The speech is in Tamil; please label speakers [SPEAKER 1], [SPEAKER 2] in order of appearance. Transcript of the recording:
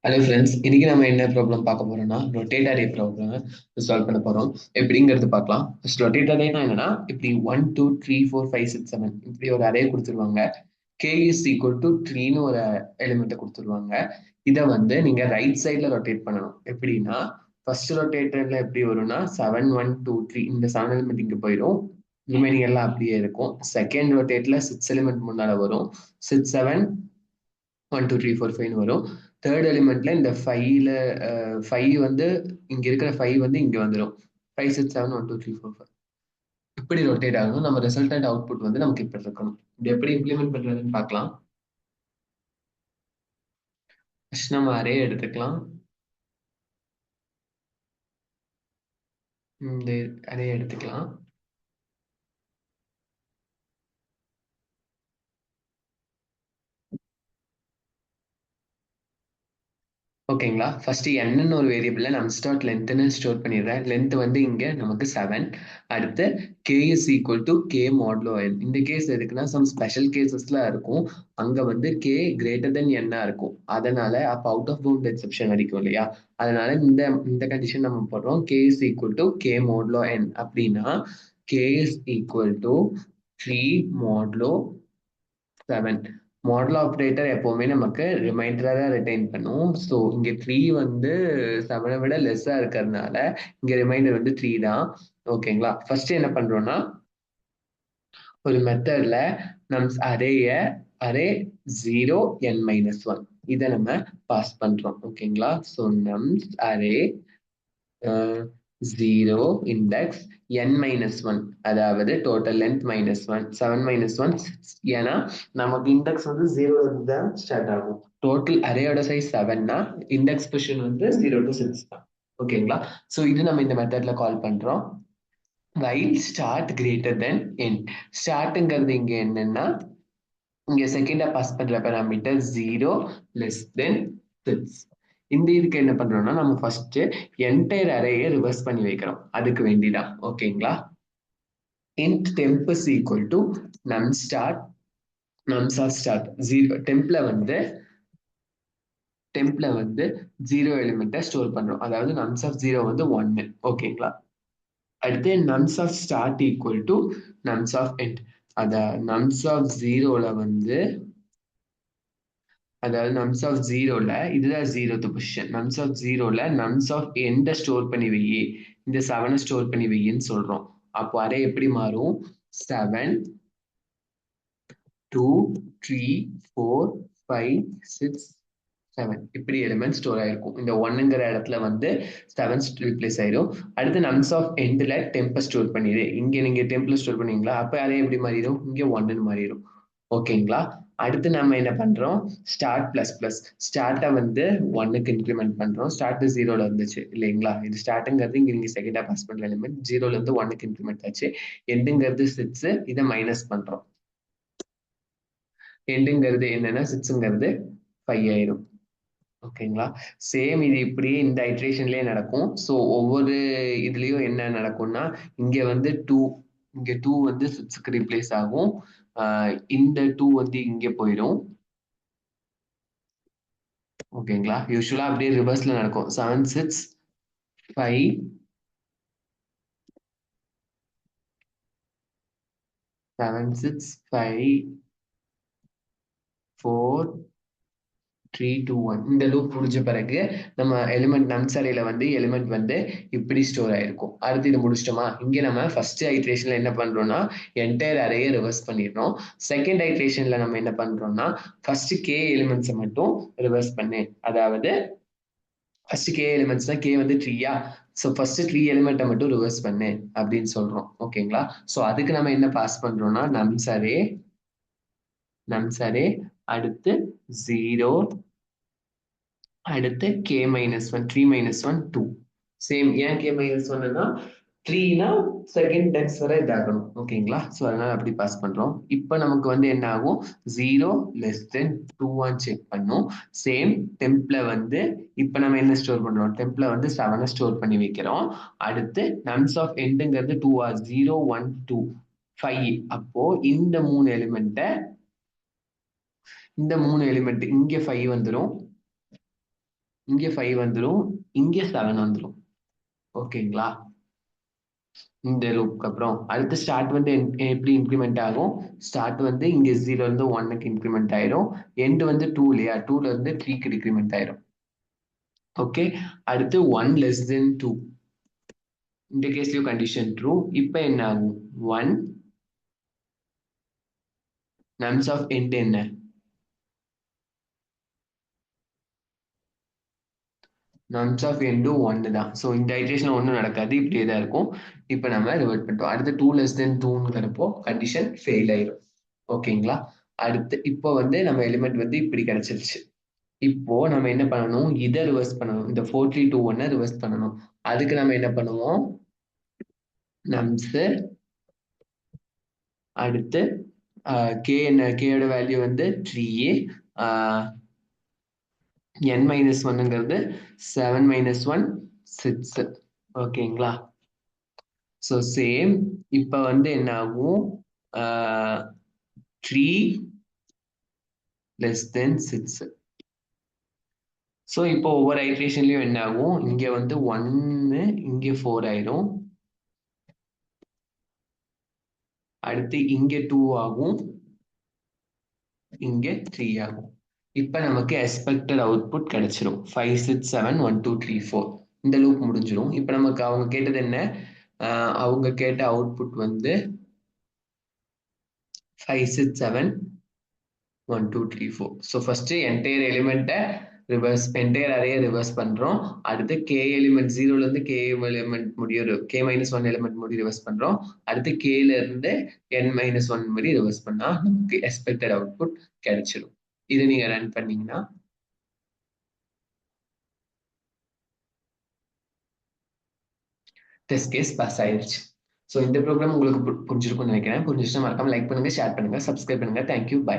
[SPEAKER 1] ஹலோ ஃப்ரெண்ட்ஸ், இன்னைக்கு நம்ம என்ன ப்ராப்ளம் பார்க்க போறோம்னா ரொட்டேட் அரே ப்ராப்ளம் சால்வ் பண்ண போறோம். எப்படிங்கிறது பார்க்கலாம். ஃபர்ஸ்ட் ரொட்டேட் அரேனா என்னன்னா, இப்படி 1 2 3 4 5 6 7 இப்படி ஒரு அரே கொடுத்துருவாங்க. கே இஸ் ஈக்குவல் டு த்ரீன்னு ஒரு எலிமெண்ட்டை கொடுத்துருவாங்க. இதை வந்து நீங்க ரைட் சைட்ல ரொட்டேட் பண்ணணும். எப்படின்னா ஃபர்ஸ்ட் ரொட்டேட்டர்ல எப்படி வரும்னா 7 1 2 3 இந்த 7 எலிமெண்ட் இங்க போயிடும். ரிமைனிங் எல்லாம் அப்படியே இருக்கும். செகண்ட் ரொட்டேட்ல 6 எலிமெண்ட் முன்னால வரும். 6 7 1 2 3 4 5 வரும். தேர்ட் எலிமெண்ட்ல இந்த ஃபைவ்ல ஃபைவ் வந்து இங்க இருக்கிற ஃபைவ் வந்து இங்க வந்துடும். 5 6 7 1 2 3 4 5 இப்படி ரொட்டேட் ஆகணும். நம்ம ரிசல்டன்ட் அவுட்புட் வந்து நமக்கு இப்படி இருக்கணும். இது எப்படி இம்ப்ளிமெண்ட் பண்றதுன்னு பார்க்கலாம். ஃபர்ஸ்ட் நம்ம அரே எடுத்துக்கலாம். இந்த அரே எடுத்துக்கலாம். ஓகேங்களா. ஃபர்ஸ்ட் என்னன்னு ஒரு வேரியபிள்ல நம்ம ஸ்டார்ட் லென்த்னு ஸ்டோர் பண்ணிடுறேன். லென்த் வந்து இங்க நமக்கு 7. அடுத்து K is equal to K modulo N. இந்த கேஸ் எதுக்குன்னா சம் ஸ்பெஷல் கேசஸ்ல இருக்கும். அங்க வந்து கே கிரேட்டர் தென் என்னா இருக்கும். அதனால அப்ப அவுட் ஆஃப் பவுண்ட் எக்ஸெப்ஷன் அடிக்கும் இல்லையா. அதனால இந்த இந்த கண்டிஷன் நம்ம போடுறோம். K is equal to K modulo N அப்படின்னா K is equal to 3 modulo 7. Modal operator எப்பவுமே நமக்கு ரிமைண்டரா தான் ரிட்டைன் பண்ணும். ஸோ இங்க 3 வந்து 7 விட லெஸ்ஸா இருக்கிறதுனால இங்க ரிமைண்டர் வந்து 3 தான். ஓகேங்களா. ஃபர்ஸ்ட் என்ன பண்றோம்னா ஒரு மெத்தட்ல நம் அரே 0 n மைனஸ் 1 இதை நம்ம பாஸ் பண்றோம். ஓகேங்களா. So nums array 0 index n minus 1 அதாவது டோட்டல் லென்த் மைனஸ் 1 7 மைனஸ் 1 ஏன்னா நமக்கு இண்டெக்ஸ் வந்து 0 இருந்து தான் ஸ்டார்ட் ஆகும். டோட்டல் அரேயோட சைஸ் 7னா இண்டெக்ஸ் பொசிஷன் வந்து 0 to 6 தான். ஓகேங்களா. ஸோ இது நம்ம இந்த மெத்தட்ல கால் பண்றோம். வைல் ஸ்டார்ட் கிரேட்டர் தென் என். ஸ்டார்ட்ங்கிறது இங்க என்னன்னா இங்க செகண்டா பாஸ் பண்ற பேராமீட்டர் 0 லெஸ் தென் 6. இந்த இதுக்கு என்ன பண்றோம்னா நம்ம ஃபர்ஸ்ட் என்டையர் அரேயை ரிவர்ஸ் பண்ணி வைக்கிறோம். அதுக்கு வேண்டிதான். ஓகேங்களா. int temp is equal to num start nums of start 0 டெம்ப்ல வந்து 0 எலிமெண்ட்டை ஸ்டோர் பண்றோம். அதாவது nums of 0 வந்து 1. ஓகேங்களா. அடுத்து nums of start equal to nums of end. அத nums of 0ல வந்து அதாவது நம்ஸ் ஆஃப் ஜீரோல இதுதான் 0th பொசிஷன். நம்ஸ் ஆஃப் ஜீரோல நம்ஸ் ஆஃப் எண்ட ஸ்டோர் பண்ணி வையி, இந்த 7 ஸ்டோர் பண்ணி வையின்னு சொல்றோம். அப்போ அரே எப்படி மாறும். 7 2 3 4 5 6 7 இப்படி எலிமெண்ட் ஸ்டோர் ஆயிருக்கும். இந்த ஒன்னுங்கிற இடத்துல வந்து 7 ரீப்ளேஸ் ஆயிரும். அடுத்து நம்ஸ் ஆஃப் எண்ட்ல டெம்பை ஸ்டோர் பண்ணிடு. இங்க நீங்க டெம்ப்ல ஸ்டோர் பண்ணீங்களா, அப்ப அதே எப்படி மாறிடும், இங்க 1ன்னு மாறிடும். ஓகேங்களா. அடுத்து நம்ம என்ன பண்றோம், ஸ்டார்ட் பிளஸ் பிளஸ் ஸ்டார்ட்டை வந்து 1க்கு இன்க்ரிமெண்ட் பண்றோம். ஸ்டார்ட் 0ல இருந்துச்சு இல்லைங்களா. இது ஸ்டார்ட்ங்கிறது இங்க நீங்க செகண்டா பாஸ் பண்ற எலிமெண்ட் 0ல இருந்து 1க்கு இன்க்ரிமெண்ட் ஆச்சு. எண்டுங்கிறது 6, இதை மைனஸ் பண்றோம். எண்டுங்கிறது என்னன்னா 6ங்கிறது 5 ஆயிரும். ஓகேங்களா. சேம் இது இப்படியே இந்த ஐட்ரேஷன்லயே நடக்கும். ஸோ ஒவ்வொரு இதுலயும் என்ன நடக்கும்னா இங்க வந்து 2 இங்க 2 வந்து 6க்கு ரீப்ளேஸ் ஆகும். இந்த 2 வந்து இங்க போயிடும். ஓகேங்களா. யூஸ்வலா அப்படியே ரிவர்ஸ்ல நடக்கும். 7 6 5 7 6 5 4 3 2 1 இந்த லூப் முடிஞ்ச பிறகு நம்ம எலிமெண்ட் நம்ஸ் அரேல வந்து எலிமெண்ட் வந்து இப்படி ஸ்டோர் ஆயிருக்கும். அடுத்து இது முடிச்சிட்டோமா. இங்க நம்ம ஃபர்ஸ்ட் ஐட்ரேஷன்ல என்ன பண்றோம்னா என்டையர் அரேயை ரிவர்ஸ் பண்ணிடுறோம். செகண்ட் ஐட்ரேஷன்ல நம்ம என்ன பண்றோம்னா ஃபர்ஸ்ட் கே எலிமெண்ட்ஸை மட்டும் ரிவர்ஸ் பண்ணு. அதாவது ஃபர்ஸ்ட் கே எலிமெண்ட்ஸ் தான், கே வந்து ட்ரீயா. ஸோ ஃபர்ஸ்ட் த்ரீ எலிமெண்ட்டை மட்டும் ரிவர்ஸ் பண்ணு அப்படின்னு சொல்றோம். ஓகேங்களா. ஸோ அதுக்கு நம்ம என்ன பாஸ் பண்றோம்னா நம்ஸ் அரே அடுத்து 0 அடுத்து கே மைனஸ் 1 3 மைனஸ் 1 2. சேம் ஏன் கே மைனஸ் 1னா 3னா செகண்ட் டெக்ஸ் வரை இதாகணும். ஓகேங்களா. ஸோ அதனால அப்படி பாஸ் பண்றோம். இப்போ நமக்கு வந்து என்ன ஆகும், 0 லெஸ் தென் 2 செக் பண்ணும். சேம் டெம்ப்ல வந்து இப்போ நம்ம என்ன ஸ்டோர் பண்றோம், டெம்ப்ல வந்து 7 ஸ்டோர் பண்ணி வைக்கிறோம். அடுத்து நம்ஸ் ஆஃப் எண்டுங்கிறது 2 0 1 2 5. அப்போ இந்த மூணு எலிமெண்ட் இங்க 5 வந்துடும். இங்க 5 வந்துரும், இங்க 7 வந்துரும். ஓகேங்களா? இந்த லூப்க்கு அப்புறம் அடுத்து ஸ்டார்ட் வந்து எப்படி இன்க்ரிமெண்ட் ஆகும்? ஸ்டார்ட் வந்து இங்க 0 இருந்து 1க்கு இன்க்ரிமெண்ட் ஆயிரும். எண்ட் வந்து 2 இல்லையா? 2ல இருந்து 3க்கு டிக்ரிமெண்ட் ஆயிரும். ஓகே. அடுத்து 1 லெஸ் தென் 2. இந்த கேஸ்லயும் கண்டிஷன் ட்ரூ. இப்ப என்ன ஆகும்? 1 நம்ஸ் ஆஃப் எண்ட் என்ன? நம்ஸ் ஆஃப் எண்டும் 1 தான். ஸோ இந்த ஐட்ரேஷன் ஒன்றும் நடக்காது. இப்படியே தான் இருக்கும். இப்போ நம்ம ரிவர்ட் பண்ணிட்டோம். அடுத்து 2 லெஸ் தென் 2ங்கிறப்போ கண்டிஷன் ஃபெயில் ஆயிரும். ஓகேங்களா? அடுத்து இப்போ வந்து நம்ம எலிமெண்ட் வந்து இப்படி கிடைச்சிருச்சு. இப்போ நம்ம என்ன பண்ணணும்? இதை ரிவர்ஸ் பண்ணணும். இந்த 4 3 2 1 ரிவர்ஸ் பண்ணணும். அதுக்கு நம்ம என்ன பண்ணுவோம்? நம்ஸ் அடுத்து கே என்ன கேயோட வேல்யூ வந்து 3 n மைனஸ் ஒன்னுங்கிறது 7 மைனஸ் 1 6. ஓகேங்களா? ஸோ சேம் இப்போ வந்து என்ன ஆகும்? 3 லெஸ் தென் 6. ஸோ இப்போ ஒவ்வொரு ஐட்ரேஷன்லயும் என்ன ஆகும்? இங்க வந்து 1 இங்க 4 ஆயிரும். அடுத்து இங்க 2 ஆகும், இங்க 3 ஆகும். இப்ப நமக்கு எக்ஸ்பெக்டட் அவுட்புட் கிடைச்சிரும். 5 6 7 1 2 3 4. இந்த லூப் முடிஞ்சிரும். இப்ப நமக்கு அவங்க கேட்டது என்ன? அவங்க கேட்ட அவுட்புட் வந்து 5 6 7 1 2 3 4. ஸோ ஃபர்ஸ்ட் என்டையர் எலிமெண்ட்டை ரிவர்ஸ் என்டையர் அரே ரிவர்ஸ் பண்றோம். அடுத்து கே எலிமெண்ட் 0ல இருந்து கே எலிமெண்ட் முடியும், கே மைனஸ் 1 எலிமெண்ட் முடி ரிவர்ஸ் பண்றோம். அடுத்து கேல இருந்து n மைனஸ் 1 முடி ரிவர்ஸ் பண்ணா நமக்கு எக்ஸ்பெக்டட் அவுட்புட் கிடைச்சிடும். இது நீங்க ரன் பண்ணீங்கன்னா டெஸ்ட் கேஸ் பாஸ் ஆயிருச்சு. ஸோ இந்த ப்ரோக்ராம் உங்களுக்கு புரிஞ்சிருக்கும்னு நினைக்கிறேன். புரிஞ்சிச்சுன்னா மறக்காம லைக் பண்ணுங்க, ஷேர் பண்ணுங்க, சப்ஸ்கிரைப் பண்ணுங்க. Thank you, by.